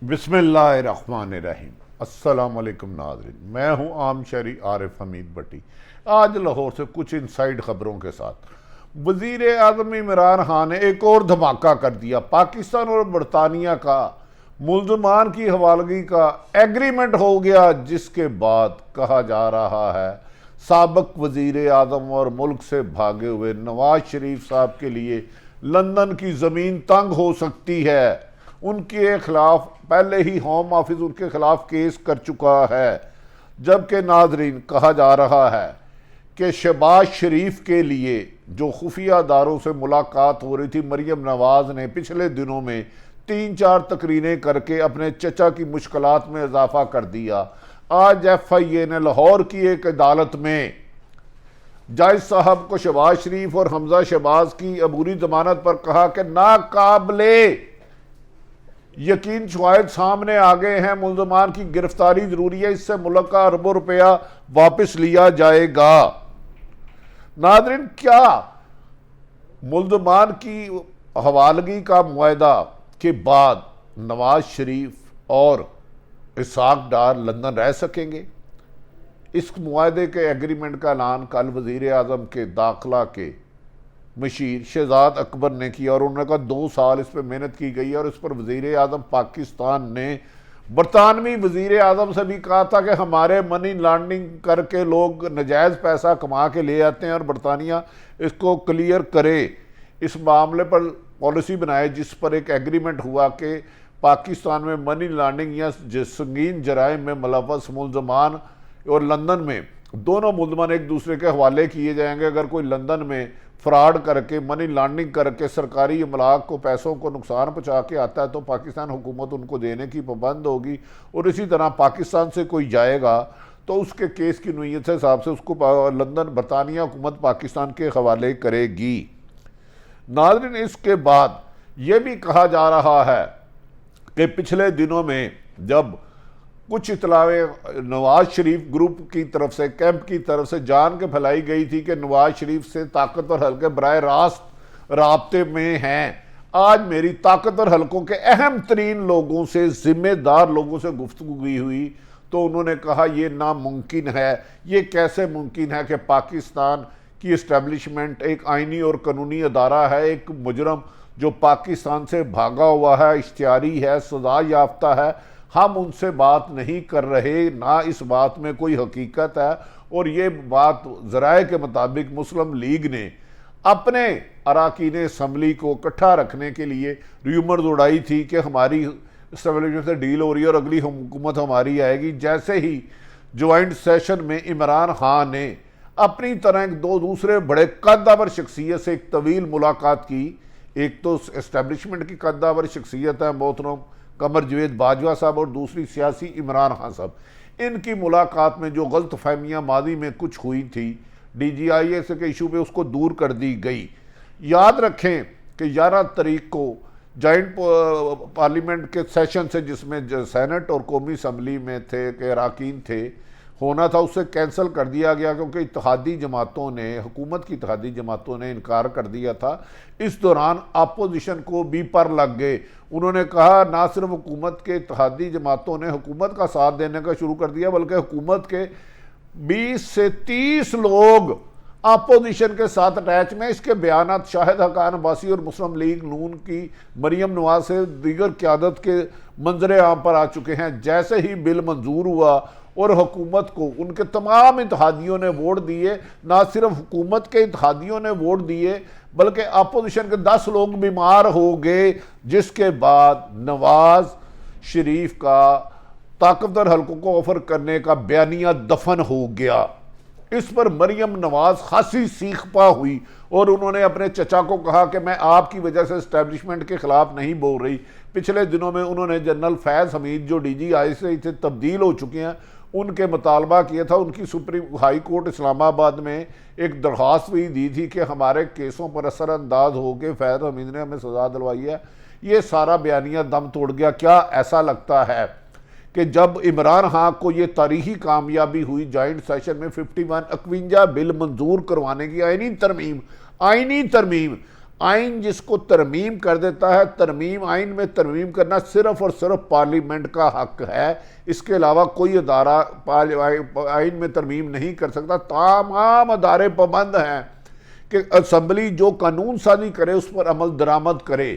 بسم اللہ الرحمن الرحیم۔ السلام علیکم ناظرین، میں ہوں عام شہری عارف حمید بٹی۔ آج لاہور سے کچھ انسائیڈ خبروں کے ساتھ وزیر اعظم عمران خان نے ایک اور دھماکہ کر دیا۔ پاکستان اور برطانیہ کا ملزمان کی حوالگی کا ایگریمنٹ ہو گیا، جس کے بعد کہا جا رہا ہے سابق وزیر اعظم اور ملک سے بھاگے ہوئے نواز شریف صاحب کے لیے لندن کی زمین تنگ ہو سکتی ہے۔ ان کے خلاف پہلے ہی ہوم آفس ان کے خلاف کیس کر چکا ہے، جبکہ ناظرین کہا جا رہا ہے کہ شہباز شریف کے لیے جو خفیہ اداروں سے ملاقات ہو رہی تھی، مریم نواز نے پچھلے دنوں میں 3-4 تقریریں کر کے اپنے چچا کی مشکلات میں اضافہ کر دیا۔ آج ایف آئی اے نے لاہور کی ایک عدالت میں جج صاحب کو شہباز شریف اور حمزہ شہباز کی عبوری ضمانت پر کہا کہ ناقابل یقین شواہد سامنے آ گئے ہیں، ملزمان کی گرفتاری ضروری ہے، اس سے ملک کا اربوں روپیہ واپس لیا جائے گا۔ ناظرین، کیا ملزمان کی حوالگی کا معاہدہ کے بعد نواز شریف اور اسحاق ڈار لندن رہ سکیں گے؟ اس معاہدے کے ایگریمنٹ کا اعلان کل وزیر اعظم کے داخلہ کے مشیر شہزاد اکبر نے کیا، اور انہوں نے کہا 2 سال اس پہ محنت کی گئی ہے، اور اس پر وزیر اعظم پاکستان نے برطانوی وزیر اعظم سے بھی کہا تھا کہ ہمارے منی لانڈرنگ کر کے لوگ نجائز پیسہ کما کے لے آتے ہیں، اور برطانیہ اس کو کلیئر کرے، اس معاملے پر پالیسی بنائے، جس پر ایک ایگریمنٹ ہوا کہ پاکستان میں منی لانڈرنگ یا سنگین جرائم میں ملوث ملزمان اور لندن میں دونوں ملزمان ایک دوسرے کے حوالے کیے جائیں گے۔ اگر کوئی لندن میں فراڈ کر کے منی لانڈرنگ کر کے سرکاری املاک کو پیسوں کو نقصان پہنچا کے آتا ہے تو پاکستان حکومت ان کو دینے کی پابند ہوگی، اور اسی طرح پاکستان سے کوئی جائے گا تو اس کے کیس کی نوعیت سے حساب سے اس کو لندن برطانیہ حکومت پاکستان کے حوالے کرے گی۔ ناظرین، اس کے بعد یہ بھی کہا جا رہا ہے کہ پچھلے دنوں میں جب کچھ اطلاعیں نواز شریف گروپ کی طرف سے، کیمپ کی طرف سے جان کے پھیلائی گئی تھی کہ نواز شریف سے طاقتور حلقے براہ راست رابطے میں ہیں، آج میری طاقتور حلقوں کے اہم ترین لوگوں سے، ذمہ دار لوگوں سے گفتگو ہوئی تو انہوں نے کہا یہ ناممکن ہے۔ یہ کیسے ممکن ہے کہ پاکستان کی اسٹیبلشمنٹ ایک آئینی اور قانونی ادارہ ہے، ایک مجرم جو پاکستان سے بھاگا ہوا ہے، اشتہاری ہے، سزا یافتہ ہے، ہم ان سے بات نہیں کر رہے، نہ اس بات میں کوئی حقیقت ہے۔ اور یہ بات ذرائع کے مطابق مسلم لیگ نے اپنے اراکین اسمبلی کو اکٹھا رکھنے کے لیے ریومرز اڑائی تھی کہ ہماری اسٹیبلشمنٹ سے ڈیل ہو رہی ہے اور اگلی حکومت ہماری آئے گی۔ جیسے ہی جوائنٹ سیشن میں عمران خان نے اپنی طرح ایک دوسرے بڑے قدور شخصیت سے ایک طویل ملاقات کی، ایک تو اسٹیبلشمنٹ کی قدور شخصیت ہے محترم قمر جاوید باجوہ صاحب، اور دوسری سیاسی عمران خان صاحب۔ ان کی ملاقات میں جو غلط فہمیاں ماضی میں کچھ ہوئی تھی ڈی جی آئی اے سے کے ایشو پہ، اس کو دور کر دی گئی۔ یاد رکھیں کہ 11 تاریخ کو جوائنٹ پارلیمنٹ کے سیشن سے، جس میں سینٹ اور قومی اسمبلی میں تھے کہ اراکین تھے، ہونا تھا، اسے کینسل کر دیا گیا کیونکہ اتحادی جماعتوں نے، حکومت کی اتحادی جماعتوں نے انکار کر دیا تھا۔ اس دوران اپوزیشن کو بھی پر لگ گئے، انہوں نے کہا نہ صرف حکومت کے اتحادی جماعتوں نے حکومت کا ساتھ دینے کا شروع کر دیا، بلکہ حکومت کے 20 سے 30 لوگ اپوزیشن کے ساتھ اٹیچ میں۔ اس کے بیانات شاہد حقان عباسی اور مسلم لیگ نون کی مریم نواز سے دیگر قیادت کے منظر عام پر آ چکے ہیں۔ جیسے ہی بل منظور ہوا اور حکومت کو ان کے تمام اتحادیوں نے ووٹ دیے، نہ صرف حکومت کے اتحادیوں نے ووٹ دیے بلکہ اپوزیشن کے 10 لوگ بیمار ہو گئے، جس کے بعد نواز شریف کا طاقتور حلقوں کو آفر کرنے کا بیانیہ دفن ہو گیا۔ اس پر مریم نواز خاصی سیخ پا ہوئی اور انہوں نے اپنے چچا کو کہا کہ میں آپ کی وجہ سے اسٹیبلشمنٹ کے خلاف نہیں بول رہی۔ پچھلے دنوں میں انہوں نے جنرل فیض حمید جو ڈی جی آئی سے تبدیل ہو چکے ہیں، ان کے مطالبہ کیا تھا، ان کی سپریم ہائی کورٹ اسلام آباد میں ایک درخواست بھی دی تھی کہ ہمارے کیسوں پر اثر انداز ہو کے فیض حمید نے ہمیں سزا دلوائی ہے۔ یہ سارا بیانیہ دم توڑ گیا۔ کیا ایسا لگتا ہے کہ جب عمران خان کو یہ تاریخی کامیابی ہوئی جوائنٹ سیشن میں 51 بل منظور کروانے کی آئینی ترمیم آئین جس کو ترمیم کر دیتا ہے، آئین میں ترمیم کرنا صرف اور صرف پارلیمنٹ کا حق ہے، اس کے علاوہ کوئی ادارہ آئین میں ترمیم نہیں کر سکتا۔ تمام ادارے پابند ہیں کہ اسمبلی جو قانون سازی کرے اس پر عمل درآمد کرے،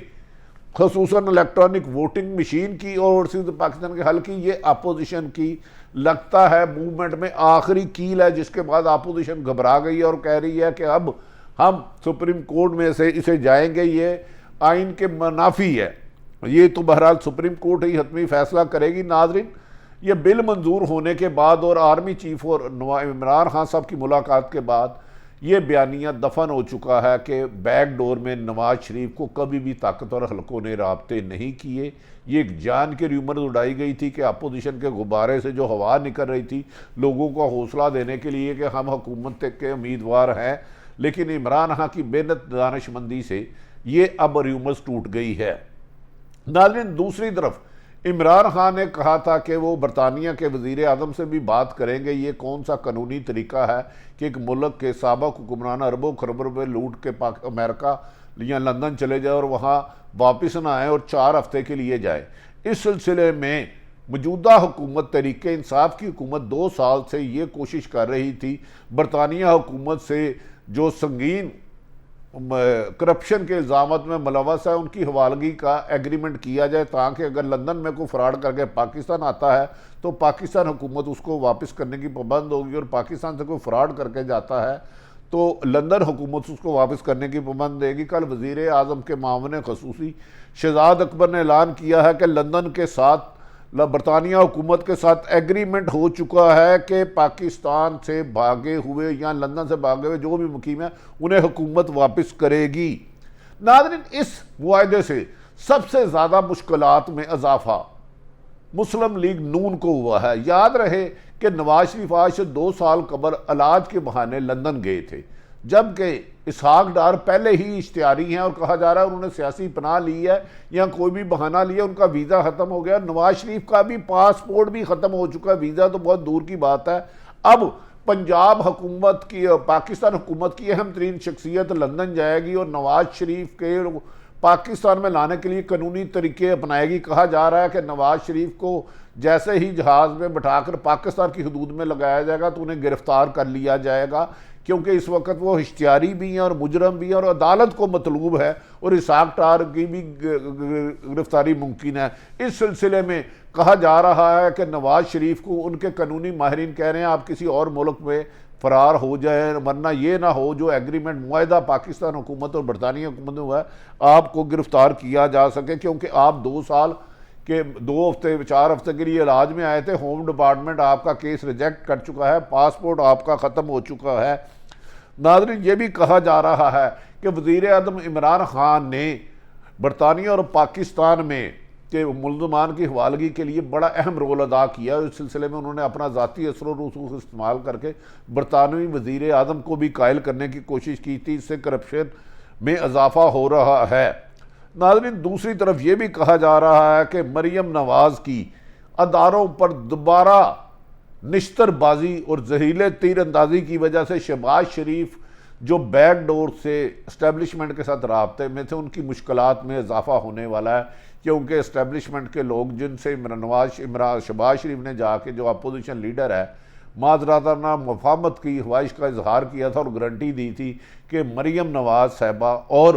خصوصاً الیکٹرانک ووٹنگ مشین کی اور اوورسیز پاکستان کے حل کی۔ یہ اپوزیشن کی لگتا ہے موومنٹ میں آخری کیل ہے، جس کے بعد اپوزیشن گھبرا گئی ہے اور کہہ رہی ہے کہ اب ہم سپریم کورٹ میں سے اسے جائیں گے، یہ آئین کے منافی ہے۔ یہ تو بہرحال سپریم کورٹ ہی حتمی فیصلہ کرے گی۔ ناظرین، یہ بل منظور ہونے کے بعد اور آرمی چیف اور عمران خان صاحب کی ملاقات کے بعد یہ بیانیہ دفن ہو چکا ہے کہ بیک ڈور میں نواز شریف کو کبھی بھی طاقتور حلقوں نے رابطے نہیں کیے۔ یہ ایک جان کے ریومر اڑائی گئی تھی کہ اپوزیشن کے غبارے سے جو ہوا نکل رہی تھی لوگوں کو حوصلہ دینے کے لیے کہ ہم حکومت کے امیدوار ہیں، لیکن عمران خان کی بینت دانش مندی سے یہ اب ریومرز ٹوٹ گئی ہے۔ ناظرین، دوسری طرف عمران خان نے کہا تھا کہ وہ برطانیہ کے وزیر اعظم سے بھی بات کریں گے۔ یہ کون سا قانونی طریقہ ہے کہ ایک ملک کے سابق حکمران اربوں خربوں روپے لوٹ کے امریکہ یا لندن چلے جائے اور وہاں واپس نہ آئے اور 4 ہفتے کے لیے جائے؟ اس سلسلے میں موجودہ حکومت تحریک انصاف کی حکومت 2 سال سے یہ کوشش کر رہی تھی برطانیہ حکومت سے جو سنگین کرپشن کے الزامات میں ملوث ہے ان کی حوالگی کا ایگریمنٹ کیا جائے، تاکہ اگر لندن میں کوئی فراڈ کر کے پاکستان آتا ہے تو پاکستان حکومت اس کو واپس کرنے کی پابند ہوگی، اور پاکستان سے کوئی فراڈ کر کے جاتا ہے تو لندن حکومت اس کو واپس کرنے کی پابند دے گی۔ کل وزیر اعظم کے معاون خصوصی شہزاد اکبر نے اعلان کیا ہے کہ لندن کے ساتھ برطانیہ حکومت کے ساتھ ایگریمنٹ ہو چکا ہے کہ پاکستان سے بھاگے ہوئے یا لندن سے بھاگے ہوئے جو بھی مقیم ہیں انہیں حکومت واپس کرے گی۔ ناظرین، اس معاہدے سے سب سے زیادہ مشکلات میں اضافہ مسلم لیگ نون کو ہوا ہے۔ یاد رہے کہ نواز شریف آج سے 2 سال قبل علاج کے بہانے لندن گئے تھے، جبکہ اسحاق ڈار پہلے ہی اشتہاری ہیں اور کہا جا رہا ہے انہوں نے سیاسی پناہ لی ہے یا کوئی بھی بہانہ لیا، ان کا ویزا ختم ہو گیا۔ نواز شریف کا بھی پاسپورٹ بھی ختم ہو چکا ہے، ویزا تو بہت دور کی بات ہے۔ اب پنجاب حکومت کی، پاکستان حکومت کی اہم ترین شخصیت لندن جائے گی اور نواز شریف کے پاکستان میں لانے کے لیے قانونی طریقے اپنائے گی۔ کہا جا رہا ہے کہ نواز شریف کو جیسے ہی جہاز میں بٹھا کر پاکستان کی حدود میں لگایا جائے گا تو انہیں گرفتار کر لیا جائے گا، کیونکہ اس وقت وہ اشتہاری بھی ہیں اور مجرم بھی ہیں اور عدالت کو مطلوب ہے، اور اسحاق ڈار کی بھی گرفتاری ممکن ہے۔ اس سلسلے میں کہا جا رہا ہے کہ نواز شریف کو ان کے قانونی ماہرین کہہ رہے ہیں آپ کسی اور ملک میں فرار ہو جائیں، ورنہ یہ نہ ہو جو ایگریمنٹ معاہدہ پاکستان حکومت اور برطانیہ حکومت میں ہوا ہے آپ کو گرفتار کیا جا سکے، کیونکہ آپ 2 سال کے 2 ہفتے 4 ہفتے کے لیے علاج میں آئے تھے، ہوم ڈپارٹمنٹ آپ کا کیس ریجیکٹ کر چکا ہے، پاسپورٹ آپ کا ختم ہو چکا ہے۔ ناظرین، یہ بھی کہا جا رہا ہے کہ وزیر اعظم عمران خان نے برطانیہ اور پاکستان میں کہ ملزمان کی حوالگی کے لیے بڑا اہم رول ادا کیا، اس سلسلے میں انہوں نے اپنا ذاتی اثر و رسوخ استعمال کر کے برطانوی وزیر اعظم کو بھی قائل کرنے کی کوشش کی تھی، اس سے کرپشن میں اضافہ ہو رہا ہے۔ ناظرین، دوسری طرف یہ بھی کہا جا رہا ہے کہ مریم نواز کی اداروں پر دوبارہ نشتر بازی اور زہریلے تیر اندازی کی وجہ سے شہباز شریف جو بیک ڈور سے اسٹیبلشمنٹ کے ساتھ رابطے میں تھے ان کی مشکلات میں اضافہ ہونے والا ہے، کیونکہ اسٹیبلشمنٹ کے لوگ جن سے شہباز شریف نے جا کے جو اپوزیشن لیڈر ہے معذرتانہ مفاہمت کی خواہش کا اظہار کیا تھا اور گارنٹی دی تھی کہ مریم نواز صاحبہ اور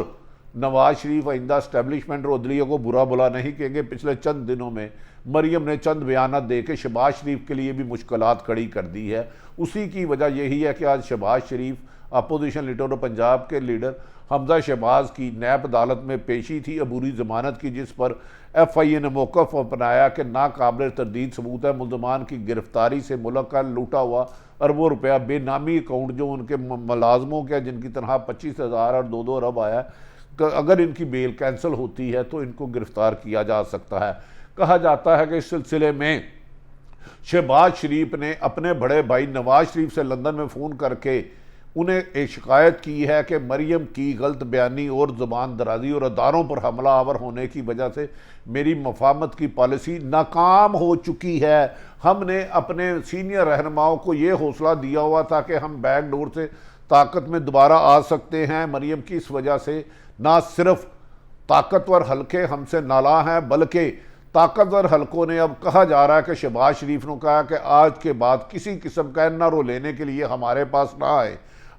نواز شریف آئندہ اسٹیبلشمنٹ اور عدلیہ کو برا بلا نہیں کہیں گے۔ پچھلے چند دنوں میں مریم نے چند بیانات دے کے شہباز شریف کے لیے بھی مشکلات کھڑی کر دی ہے۔ اسی کی وجہ یہی ہے کہ آج شہباز شریف اپوزیشن لیڈر اور پنجاب کے لیڈر حمزہ شہباز کی نیب عدالت میں پیشی تھی عبوری ضمانت کی، جس پر ایف آئی اے نے موقف اپنایا کہ ناقابل تردید ثبوت ہے ملزمان کی گرفتاری سے ملک کا لوٹا ہوا اربوں روپیہ بے نامی اکاؤنٹ جو ان کے ملازموں کے جن کی تنخواہ 25,000 اور 2 ارب آیا ہے، اگر ان کی بیل کینسل ہوتی ہے تو ان کو گرفتار کیا جا سکتا ہے۔ کہا جاتا ہے کہ اس سلسلے میں شہباز شریف نے اپنے بڑے بھائی نواز شریف سے لندن میں فون کر کے انہیں ایک شکایت کی ہے کہ مریم کی غلط بیانی اور زبان درازی اور اداروں پر حملہ آور ہونے کی وجہ سے میری مفاہمت کی پالیسی ناکام ہو چکی ہے۔ ہم نے اپنے سینئر رہنماؤں کو یہ حوصلہ دیا ہوا تھا کہ ہم بیک ڈور سے طاقت میں دوبارہ آ سکتے ہیں، مریم کی اس وجہ سے نہ صرف طاقتور حلقے ہم سے نالاں ہیں بلکہ طاقتور حلقوں نے اب کہا جا رہا ہے کہ شہباز شریف نے کہا کہ آج کے بعد کسی قسم کا این آر او لینے کے لیے ہمارے پاس نہ آئے،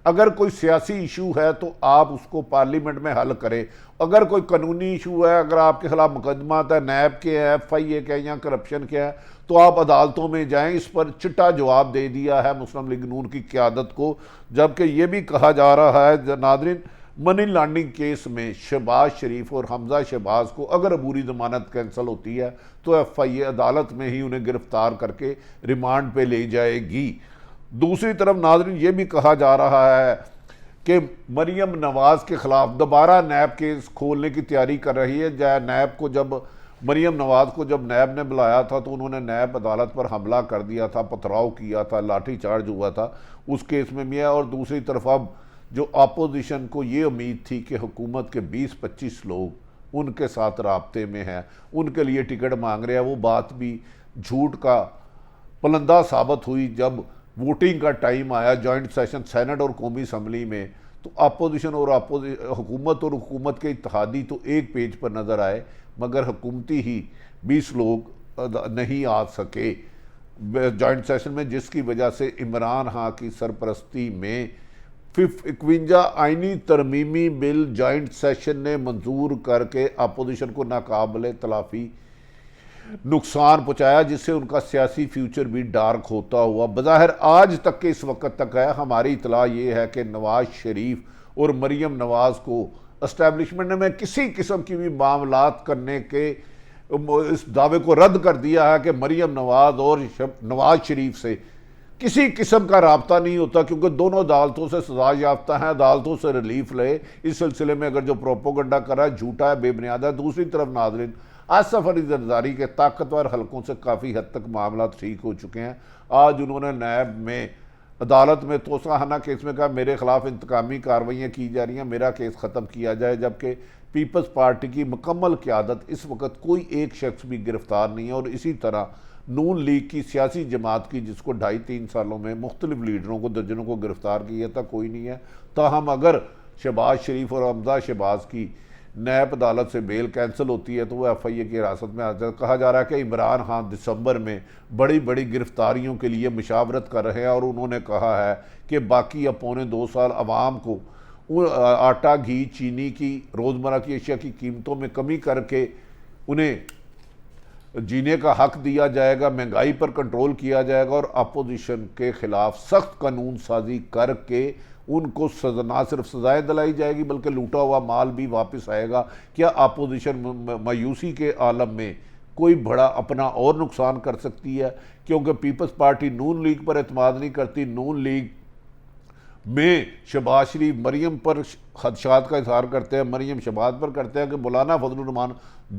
اگر کوئی سیاسی ایشو ہے تو آپ اس کو پارلیمنٹ میں حل کریں، اگر کوئی قانونی ایشو ہے، اگر آپ کے خلاف مقدمات ہے، نیب کے ہے، ایف آئی اے کے یا کرپشن کے ہے، تو آپ عدالتوں میں جائیں۔ اس پر چٹا جواب دے دیا ہے مسلم لیگ نون کی قیادت کو، جبکہ یہ بھی کہا جا رہا ہے ناظرین منی لانڈرنگ کیس میں شہباز شریف اور حمزہ شہباز کو اگر عبوری ضمانت کینسل ہوتی ہے تو ایف آئی اے عدالت میں ہی انہیں گرفتار کر کے ریمانڈ پہ لے جائے گی۔ دوسری طرف ناظرین یہ بھی کہا جا رہا ہے کہ مریم نواز کے خلاف دوبارہ نیب کیس کھولنے کی تیاری کر رہی ہے۔ نیب کو جب مریم نواز کو جب نیب نے بلایا تھا تو انہوں نے نیب عدالت پر حملہ کر دیا تھا، پتھراؤ کیا تھا، لاٹھی چارج ہوا تھا، اس کیس میں بھی ہے۔ اور دوسری طرف اب جو اپوزیشن کو یہ امید تھی کہ حکومت کے 20-25 لوگ ان کے ساتھ رابطے میں ہیں، ان کے لیے ٹکٹ مانگ رہے ہیں، وہ بات بھی جھوٹ کا پلندہ ثابت ہوئی جب ووٹنگ کا ٹائم آیا جوائنٹ سیشن سینٹ اور قومی اسمبلی میں، تو اپوزیشن اور حکومت کے اتحادی تو ایک پیج پر نظر آئے مگر حکومتی ہی 20 لوگ نہیں آ سکے جوائنٹ سیشن میں، جس کی وجہ سے عمران خان کی سرپرستی میں 51 آئینی ترمیمی بل جوائنٹ سیشن نے منظور کر کے اپوزیشن کو ناقابل تلافی نقصان پہنچایا، جس سے ان کا سیاسی فیوچر بھی ڈارک ہوتا ہوا بظاہر آج تک کے اس وقت تک ہے۔ ہماری اطلاع یہ ہے کہ نواز شریف اور مریم نواز کو اسٹیبلشمنٹ نے کسی قسم کی بھی معاملات کرنے کے اس دعوے کو رد کر دیا ہے کہ مریم نواز اور نواز شریف سے کسی قسم کا رابطہ نہیں ہوتا، کیونکہ دونوں عدالتوں سے سزا یافتہ ہیں، عدالتوں سے ریلیف لے۔ اس سلسلے میں اگر جو پروپوگنڈا کر رہا ہے جھوٹا ہے، بے بنیاد ہے۔ دوسری طرف ناظرین آصف علی زرداری کے طاقتور حلقوں سے کافی حد تک معاملات ٹھیک ہو چکے ہیں۔ آج انہوں نے نیب میں عدالت میں توسیع خانہ کیس میں کہا میرے خلاف انتقامی کارروائیاں کی جا رہی ہیں، میرا کیس ختم کیا جائے، جبکہ پیپلز پارٹی کی مکمل قیادت اس وقت کوئی ایک شخص بھی گرفتار نہیں ہے۔ اور اسی طرح نون لیگ کی سیاسی جماعت کی جس کو 2.5-3 سالوں میں مختلف لیڈروں کو درجنوں کو گرفتار کیا تھا کوئی نہیں ہے۔ تاہم اگر شہباز شریف اور حمزہ شہباز کی نیب عدالت سے بیل کینسل ہوتی ہے تو وہ ایف آئی اے کی حراست میں آتا ہے۔ کہا جا رہا ہے کہ عمران خان دسمبر میں بڑی بڑی گرفتاریوں کے لیے مشاورت کر رہے ہیں، اور انہوں نے کہا ہے کہ باقی اب 1.25 سال عوام کو آٹا، گھی، چینی کی روزمرہ کی اشیاء کی قیمتوں میں کمی کر کے انہیں جینے کا حق دیا جائے گا، مہنگائی پر کنٹرول کیا جائے گا، اور اپوزیشن کے خلاف سخت قانون سازی کر کے ان کو نہ صرف سزائیں دلائی جائے گی بلکہ لوٹا ہوا مال بھی واپس آئے گا۔ کیا اپوزیشن مایوسی کے عالم میں کوئی بڑا اپنا اور نقصان کر سکتی ہے؟ کیونکہ پیپلز پارٹی نون لیگ پر اعتماد نہیں کرتی، نون لیگ میں شہباز شریف مریم پر خدشات کا اظہار کرتے ہیں، مریم شہباز پر کرتے ہیں کہ مولانا فضل الرحمان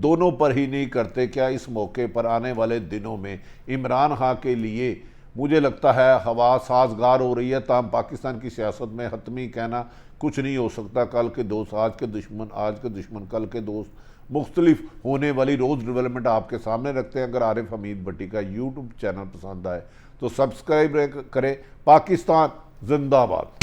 دونوں پر ہی نہیں کرتے۔ کیا اس موقع پر آنے والے دنوں میں عمران خان کے لیے مجھے لگتا ہے ہوا سازگار ہو رہی ہے؟ تاہم پاکستان کی سیاست میں حتمی کہنا کچھ نہیں ہو سکتا۔ کل کے دوست آج کے دشمن، آج کے دشمن کل کے دوست، مختلف ہونے والی روز ڈیولپمنٹ آپ کے سامنے رکھتے ہیں۔ اگر عارف حمید بٹی کا یوٹیوب چینل پسند آئے تو سبسکرائب کریں۔ پاکستان زندہ باد۔